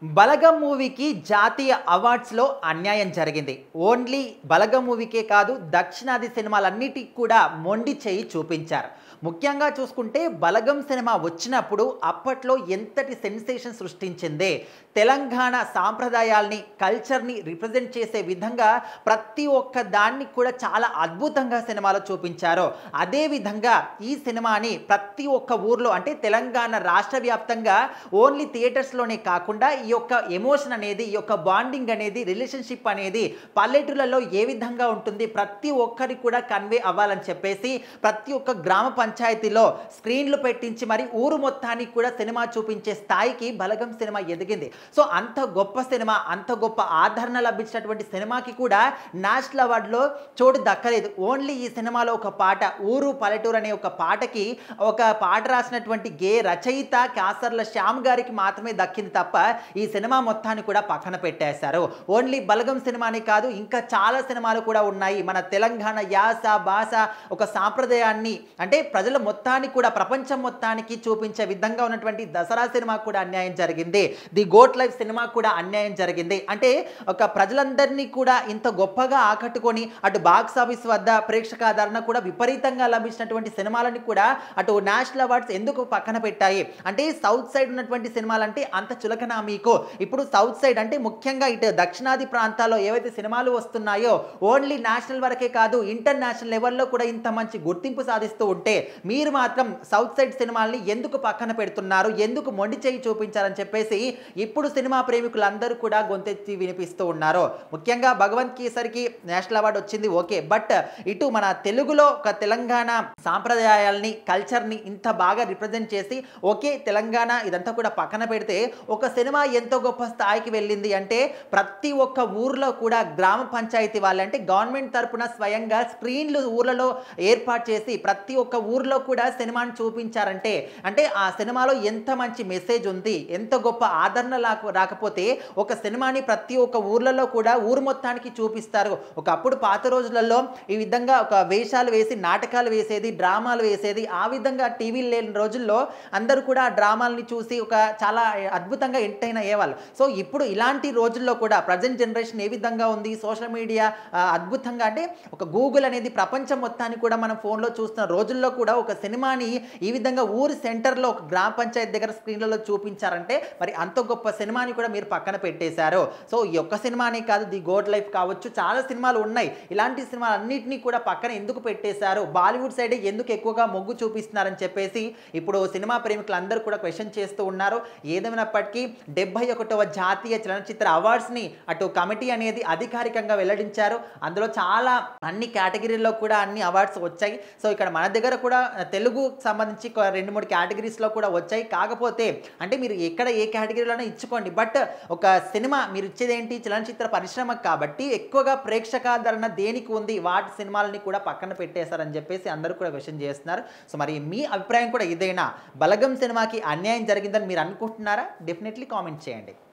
బలగం మూవీకి జాతీయ అవార్డ్స్‌లో అన్యాయం జరిగింది. ఓన్లీ బలగం మూవీకే కాదు, దక్షిణాది సినిమాలన్నిటికి కూడా మొండి చెయ్యి చూపించారు. ముఖ్యంగా చూసుకుంటే బలగం సినిమా వచ్చినప్పుడు అప్పట్లో ఎంతటి సెన్సేషన్ సృష్టించిందే. తెలంగాణ సాంప్రదాయాల్ని, కల్చర్‌ని రిప్రజెంట్ చేసే విధంగా ప్రతి ఒక్క దాన్ని కూడా చాలా అద్భుతంగా సినిమాలో చూపించారో, అదే విధంగా ఈ సినిమాని ప్రతి ఒక్క ఊర్లో అంటే తెలంగాణ రాష్ట్ర వ్యాప్తంగా ఓన్లీ థియేటర్స్‌లోనే కాకుండా ఈ యొక్క ఎమోషన్ అనేది, ఈ యొక్క బాండింగ్ అనేది, రిలేషన్‌షిప్ అనేది పల్లెటూర్లలో ఏ విధంగా ఉంటుంది, ప్రతి ఒక్కరికి కూడా కన్వే అవ్వాలని చెప్పేసి ప్రతి ఒక్క గ్రామ పంచాయతీలో స్క్రీన్‌లు పెట్టించి మరి ఊరు మొత్తానికి కూడా సినిమా చూపించే స్థాయికి బలగం సినిమా ఎదిగింది. సో అంత గొప్ప సినిమా, అంత గొప్ప ఆదరణ లభించినటువంటి సినిమాకి కూడా నేషనల్ అవార్డులో చోటు దక్కలేదు. ఓన్లీ ఈ సినిమాలో ఒక పాట, ఊరు పల్లెటూరు అనే ఒక పాటకి ఒక పాట రాసినటువంటి రచయిత కాసర్ల శ్యామ్ గారికి మాత్రమే దక్కింది తప్ప ఈ సినిమా మొత్తాన్ని కూడా పక్కన పెట్టేశారు. ఓన్లీ బలగం సినిమాని కాదు, ఇంకా చాలా సినిమాలు కూడా ఉన్నాయి. మన తెలంగాణ యాస, భాష, ఒక సాంప్రదాయాన్ని అంటే ప్రజల మొత్తానికి కూడా, ప్రపంచం మొత్తానికి చూపించే విధంగా ఉన్నటువంటి దసరా సినిమా కూడా అన్యాయం జరిగింది. ది గోట్ లైఫ్ సినిమా కూడా అన్యాయం జరిగింది. అంటే ఒక ప్రజలందరినీ కూడా ఇంత గొప్పగా ఆకట్టుకొని అటు బాక్స్ ఆఫీస్ వద్ద ప్రేక్షక ఆదరణ కూడా విపరీతంగా లభించినటువంటి సినిమాలని కూడా అటు నేషనల్ అవార్డ్స్ ఎందుకు పక్కన పెట్టాయి? అంటే సౌత్ సైడ్ ఉన్నటువంటి సినిమాలంటే అంత చులకన మీకు? ఇప్పుడు సౌత్ సైడ్ అంటే ముఖ్యంగా ఇటు దక్షిణాది ప్రాంతాల్లో ఏవైతే సినిమాలు వస్తున్నాయో ఓన్లీ నేషనల్ వరకే కాదు, ఇంటర్నేషనల్ లెవెల్లో కూడా ఇంత మంచి గుర్తింపు సాధిస్తూ ఉంటే మీరు మాత్రం సౌత్ సైడ్ సినిమాల్ని ఎందుకు పక్కన పెడుతున్నారు, ఎందుకు మొండి చేయి చూపించారని చెప్పేసి ఇప్పుడు సినిమా ప్రేమికులందరూ కూడా గొంతెత్తి వినిపిస్తూ ఉన్నారు. ముఖ్యంగా భగవంత్ కేసరికి నేషనల్ అవార్డు వచ్చింది ఓకే, బట్ ఇటు మన తెలుగులో ఒక తెలంగాణ సాంప్రదాయాల్ని, కల్చర్ని ఇంత బాగా రిప్రజెంట్ చేసి ఓకే తెలంగాణ ఇదంతా కూడా పక్కన పెడితే ఒక సినిమా ఎంతో గొప్ప స్థాయికి వెళ్ళింది అంటే ప్రతి ఒక్క ఊర్లో కూడా గ్రామ పంచాయతీ వాళ్ళంటే గవర్నమెంట్ తరపున స్వయంగా స్క్రీన్లు ఊర్లలో ఏర్పాటు చేసి ప్రతి ఒక్క ఊర్లో కూడా సినిమాని చూపించారంటే అంటే ఆ సినిమాలో ఎంత మంచి మెసేజ్ ఉంది, ఎంత గొప్ప ఆదరణ రాకపోతే ఒక సినిమాని ప్రతి ఒక్క ఊర్లలో కూడా ఊరు మొత్తానికి చూపిస్తారు. ఒకప్పుడు పాత రోజులలో ఈ విధంగా ఒక వేషాలు వేసి నాటకాలు వేసేది, డ్రామాలు వేసేది, ఆ విధంగా టీవీలు లేని రోజుల్లో అందరూ కూడా ఆ డ్రామాలని చూసి ఒక చాలా అద్భుతంగా ఎంటర్టైన్ అయ్యేవాళ్ళు. సో ఇప్పుడు ఇలాంటి రోజుల్లో కూడా ప్రజెంట్ జనరేషన్ ఏ విధంగా ఉంది, సోషల్ మీడియా అద్భుతంగా అంటే ఒక గూగుల్ అనేది ప్రపంచం మొత్తాన్ని కూడా మనం ఫోన్లో చూస్తున్న రోజుల్లో కూడా ఒక సినిమాని ఈ విధంగా ఊరి సెంటర్లో ఒక గ్రామ పంచాయతీ దగ్గర స్క్రీన్లలో చూపించారంటే మరి అంత గొప్ప సినిమాని కూడా మీరు పక్కన పెట్టేశారు. సో ఈ ఒక్క సినిమానే కాదు, ది గోట్ లైఫ్ కావచ్చు, చాలా సినిమాలు ఉన్నాయి. ఇలాంటి సినిమాలు అన్నింటినీ కూడా పక్కన ఎందుకు పెట్టేశారు, బాలీవుడ్ సైడ్ ఎందుకు ఎక్కువగా మొగ్గు చూపిస్తున్నారని చెప్పేసి ఇప్పుడు సినిమా ప్రేమికులందరూ కూడా క్వశ్చన్ చేస్తూ ఉన్నారు. ఏదేమైనప్పటికీ 71వ జాతీయ చలనచిత్ర అవార్డ్స్ని అటు కమిటీ అనేది అధికారికంగా వెల్లడించారు. అందులో చాలా అన్ని కేటగిరీల్లో కూడా అన్ని అవార్డ్స్ వచ్చాయి. సో ఇక్కడ మన దగ్గర కూడా తెలుగుకు సంబంధించి 2-3 కేటగిరీస్లో కూడా వచ్చాయి. కాకపోతే అంటే మీరు ఎక్కడ ఏ కేటగిరీలోనే ఇచ్చుకోండి, బట్ ఒక సినిమా మీరు ఇచ్చేది ఏంటి, చలనచిత్ర పరిశ్రమ కాబట్టి ఎక్కువగా ప్రేక్షకాదరణ దేనికి ఉంది, వాటి సినిమాలని కూడా పక్కన పెట్టేశారని చెప్పేసి అందరూ కూడా క్వశ్చన్ చేస్తున్నారు. సో మరి మీ అభిప్రాయం కూడా ఇదేనా? బలగం సినిమాకి అన్యాయం జరిగిందని మీరు అనుకుంటున్నారా? డెఫినెట్లీ కామెంట్ చేయండి.